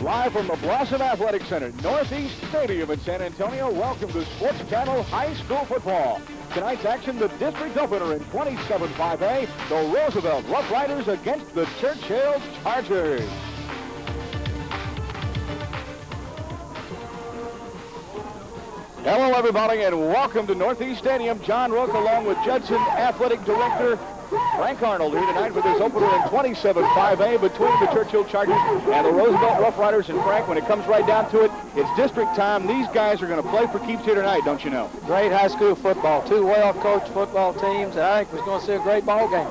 Live from the Blossom Athletic Center, Northeast Stadium in San Antonio, welcome to Sports Channel High School Football. Tonight's action, the district opener in 27-5A, the Roosevelt Rough Riders against the Churchill Chargers. Hello, everybody, and welcome to Northeast Stadium. John Rook, along with Judson Athletic Director Frank Arnold, here tonight with his opener in 27-5A between the Churchill Chargers and the Roosevelt Rough Riders. And Frank, when it comes right down to it, it's district time. These guys are going to play for keeps here tonight, don't you know? Great high school football, two well-coached football teams, and I think we're going to see a great ball game.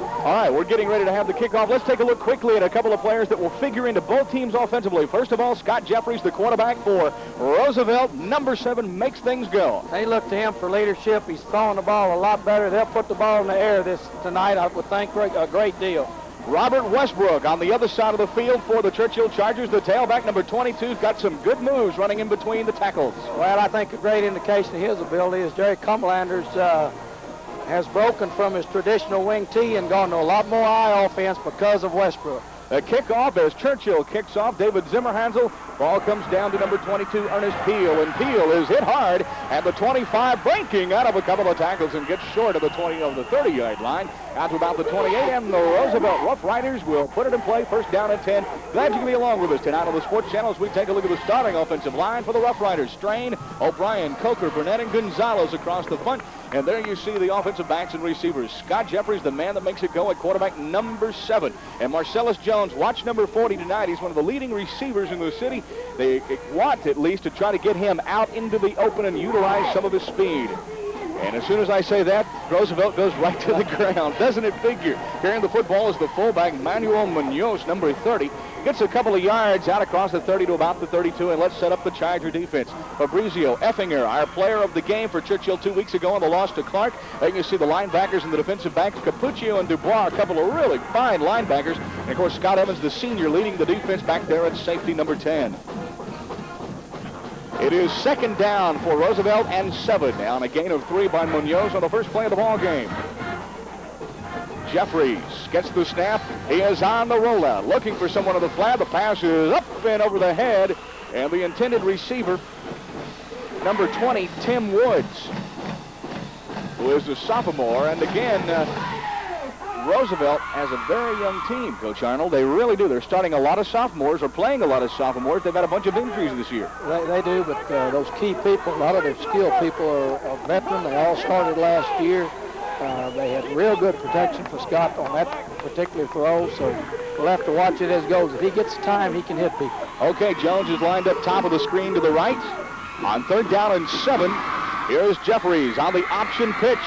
All right, we're getting ready to have the kickoff. Let's take a look quickly at a couple of players that will figure into both teams offensively. First of all, Scott Jeffries, the quarterback for Roosevelt, number 7, makes things go. They look to him for leadership. He's throwing the ball a lot better. They'll put the ball in the air tonight, I would think, a great deal. Robert Westbrook on the other side of the field for the Churchill Chargers. The tailback, number 22's got some good moves running in between the tackles. Well, I think a great indication of his ability is Jerry Cumberlander's has broken from his traditional wing tee and gone to a lot more eye offense because of Westbrook. The kickoff as Churchill kicks off. David Zimmerhansel. Ball comes down to number 22, Ernest Peel. And Peel is hit hard at the 25, breaking out of a couple of tackles and gets short of the 30-yard line. Out to about the 28, and the Roosevelt Rough Riders will put it in play. First down and 10. Glad you can be along with us tonight on the Sports Channel as we take a look at the starting offensive line for the Rough Riders. Strain, O'Brien, Coker, Burnett, and Gonzalez across the front. And there you see the offensive backs and receivers. Scott Jeffries, the man that makes it go at quarterback number 7. And Marcellus Jones, watch number 40 tonight. He's one of the leading receivers in the city. They want, at least, to try to get him out into the open and utilize some of his speed. And as soon as I say that, Roosevelt goes right to the ground. Doesn't it figure? Carrying the football is the fullback, Manuel Munoz, number 30. Gets a couple of yards out across the 30 to about the 32, and let's set up the Charger defense. Fabrizio Effinger, our player of the game for Churchill 2 weeks ago on the loss to Clark. There you see the linebackers and the defensive backs, Capuccio and Dubois, a couple of really fine linebackers. And, of course, Scott Evans, the senior, leading the defense back there at safety number 10. It is second down for Roosevelt and 7 on a gain of 3 by Munoz on the first play of the ball game. Jeffries gets the snap. He is on the rollout, looking for someone on the flat. The pass is up and over the head, and the intended receiver, number 20, Tim Woods, who is a sophomore. And again, Roosevelt has a very young team, Coach Arnold. They really do. They're starting a lot of sophomores or playing a lot of sophomores. They've got a bunch of injuries this year. They do, but those key people, a lot of their skilled people are veteran. They all started last year. They had real good protection for Scott on that particular throw, so we'll have to watch it as it goes. If he gets time, he can hit people. Okay, Jones is lined up top of the screen to the right. On third down and 7, here's Jeffries on the option pitch.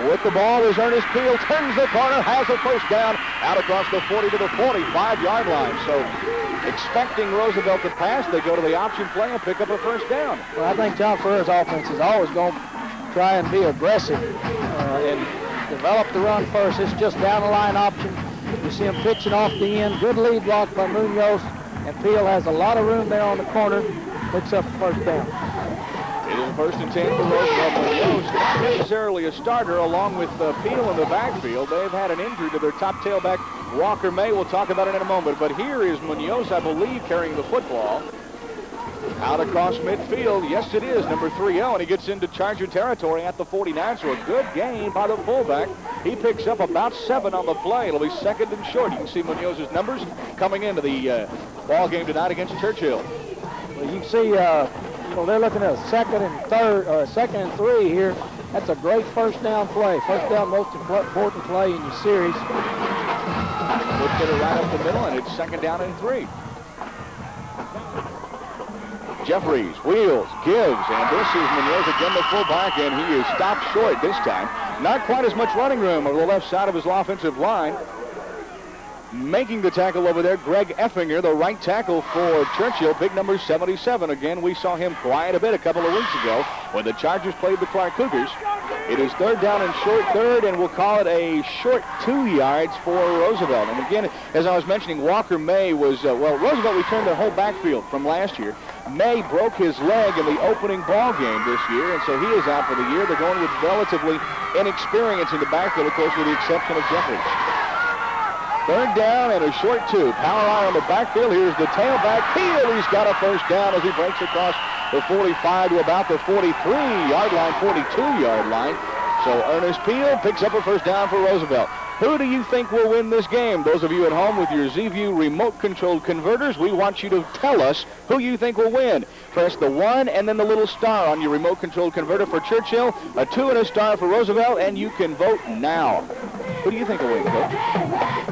With the ball is Ernest Peel, turns the corner, has a first down, out across the 40 to the 45-yard line. So expecting Roosevelt to pass, they go to the option play and pick up a first down. Well, I think John Furr's offense is always going to try and be aggressive and develop the run first. It's just down the line option. You see him pitching off the end. Good lead block by Munoz, and Peel has a lot of room there on the corner. Picks up the first down. It is first and 10 for Roosevelt. Munoz, not necessarily a starter, along with Peel in the backfield. They've had an injury to their top tailback, Walker May. We'll talk about it in a moment. But here is Munoz, I believe, carrying the football. Out across midfield, yes it is, number 3-0, and he gets into Charger territory at the 49, so a good gain by the fullback. He picks up about 7 on the play. It'll be second and short. You can see Munoz's numbers coming into the ball game tonight against Churchill. Well, you can see, they're looking at a second and 3 here. That's a great first down play. First down, most important play in your series. Puts it right up the middle, and it's second down and 3. Jeffries wheels, gives, and this is Munoz again, the fullback, and he is stopped short this time. Not quite as much running room on the left side of his offensive line. Making the tackle over there, Greg Effinger, the right tackle for Churchill, big number 77. Again, we saw him quiet a bit a couple of weeks ago when the Chargers played the Clark Cougars. It is third down and short third, and we'll call it a short 2 yards for Roosevelt. And again, as I was mentioning, Walker May was, Roosevelt returned their whole backfield from last year. May broke his leg in the opening ball game this year, and so he is out for the year. They're going with relatively inexperience in the backfield, of course, with the exception of Jeffries. Third down and a short 2. Power eye on the backfield. Here's the tailback. Peel, he's got a first down as he breaks across the 45 to about the 43-yard line, 42-yard line. So Ernest Peel picks up a first down for Roosevelt. Who do you think will win this game? Those of you at home with your Z-View remote-controlled converters, we want you to tell us who you think will win. Press the 1 and then the little star on your remote-controlled converter for Churchill, a 2 and a star for Roosevelt, and you can vote now. Who do you think will win, Coach?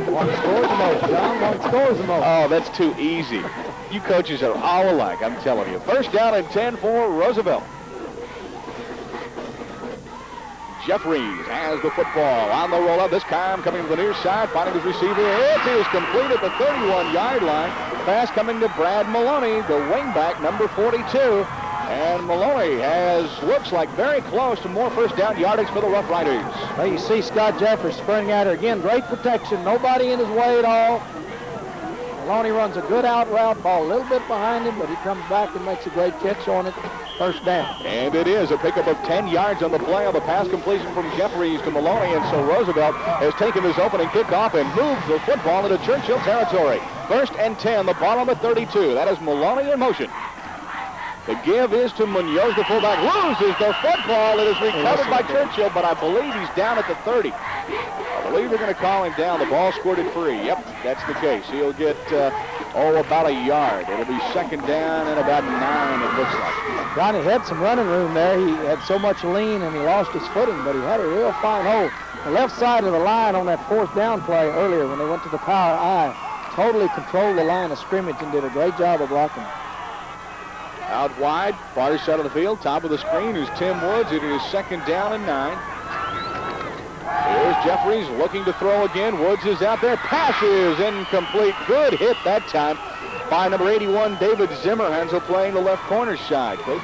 One scores the most, John. One scores the most. Oh, that's too easy. You coaches are all alike, I'm telling you. First down and 10 for Roosevelt. Jeffries has the football on the roll-up. This time coming to the near side, finding his receiver. It is complete at the 31-yard line. Pass coming to Brad Maloney, the wingback, number 42. And Maloney looks like very close to more first down yardage for the Rough Riders. Well, you see Scott Jeffers sprinting at her again. Great protection. Nobody in his way at all. Maloney runs a good out route, ball a little bit behind him, but he comes back and makes a great catch on it. First down. And it is a pickup of 10 yards on the play on the pass completion from Jeffries to Maloney. And so Roosevelt has taken this opening kickoff and moved the football into Churchill territory. First and 10, the ball on the 32. That is Maloney in motion. The give is to Munoz, the fullback. Loses the football. It is recovered by Churchill, but I believe he's down at the 30. I believe they're going to call him down. The ball squirted free. Yep, that's the case. He'll get, about a yard. It'll be second down and about 9, it looks like. Johnny had some running room there. He had so much lean and he lost his footing, but he had a real fine hole. The left side of the line on that fourth down play earlier when they went to the power eye totally controlled the line of scrimmage and did a great job of blocking. Out wide, far side of the field, top of the screen is Tim Woods. It is second down and 9. Here's Jeffries looking to throw again. Woods is out there. Passes incomplete. Good hit that time by number 81, David Zimmerhansel, playing the left corner side, Coach.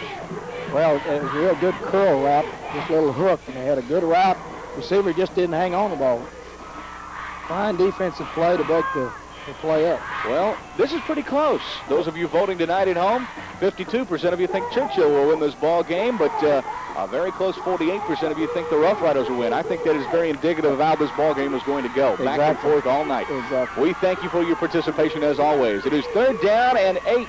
Well, it was a real good curl route, this little hook, and they had a good route. Receiver just didn't hang on the ball. Fine defensive play to break the play up. Well, this is pretty close. Those of you voting tonight at home, 52% of you think Churchill will win this ball game, but a very close 48% of you think the Rough Riders will win. I think that is very indicative of how this ball game is going to go. Exactly. Back and forth all night. Exactly. We thank you for your participation as always. It is third down and 8.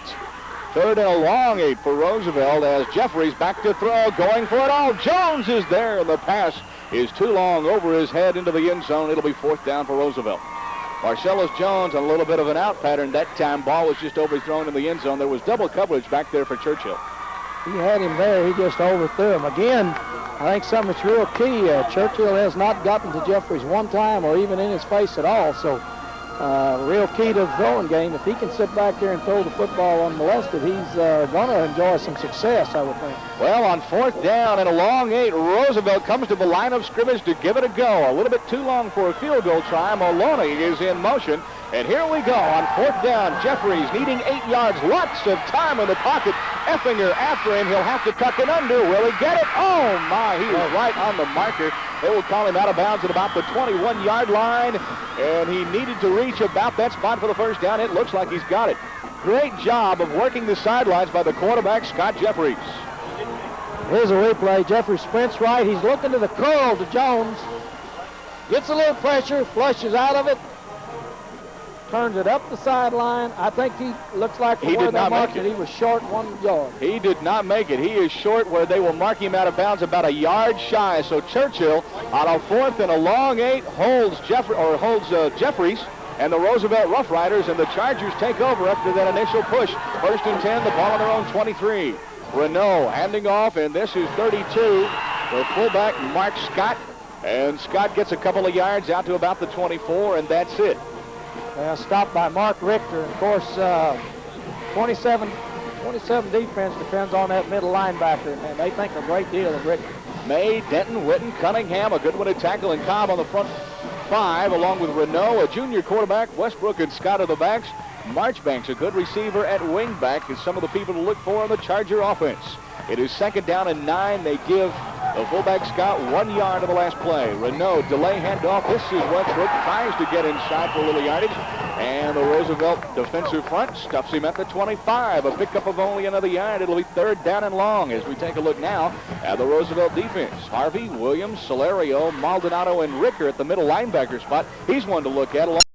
Third and a long 8 for Roosevelt as Jeffries back to throw, going for it all. Jones is there, and the pass is too long over his head into the end zone. It'll be fourth down for Roosevelt. Marcellus Jones on a little bit of an out pattern that time. Ball was just overthrown in the end zone. There was double coverage back there for Churchill. He had him there. He just overthrew him. Again, I think something that's real key. Churchill has not gotten to Jeffries one time or even in his face at all. So real key to the throwing game. If he can sit back there and throw the football unmolested, he's going to enjoy some success, I would think. Well, on fourth down and a long 8, Roosevelt comes to the line of scrimmage to give it a go. A little bit too long for a field goal try. Maloney is in motion. And here we go on fourth down. Jeffries needing 8 yards. Lots of time in the pocket. Effinger after him. He'll have to tuck it under. Will he get it? Oh, my. He was right on the marker. They will call him out of bounds at about the 21-yard line. And he needed to reach about that spot for the first down. It looks like he's got it. Great job of working the sidelines by the quarterback, Scott Jeffries. Here's a replay. Jeffries sprints right. He's looking to the curl to Jones. Gets a little pressure. Flushes out of it. Turns it up the sideline. I think he looks like he did not make it. He was short 1 yard. He did not make it. He is short where they will mark him out of bounds about a yard shy. So Churchill on a fourth and a long 8 holds Jeffries and the Roosevelt Rough Riders, and the Chargers take over after that initial push. First and 10, the ball on their own 23. Renault handing off, and this is 32. The fullback, Mark Scott, and Scott gets a couple of yards out to about the 24, and that's it. Stopped by Mark Richter. Of course, 27 defense depends on that middle linebacker, and they think a great deal of Richter. May, Denton, Witten, Cunningham, a good one at tackle, and Cobb on the front 5, along with Renault, a junior quarterback, Westbrook and Scott are the backs. Marchbanks, a good receiver at wingback, is some of the people to look for in the Charger offense. It is second down and 9. They give the fullback Scott 1 yard of the last play. Renault, delay handoff. This is Westbrook, tries to get inside for a little yardage. And the Roosevelt defensive front stuffs him at the 25. A pickup of only another yard. It'll be third down and long as we take a look now at the Roosevelt defense. Harvey, Williams, Solario, Maldonado, and Ricker at the middle linebacker spot. He's one to look at.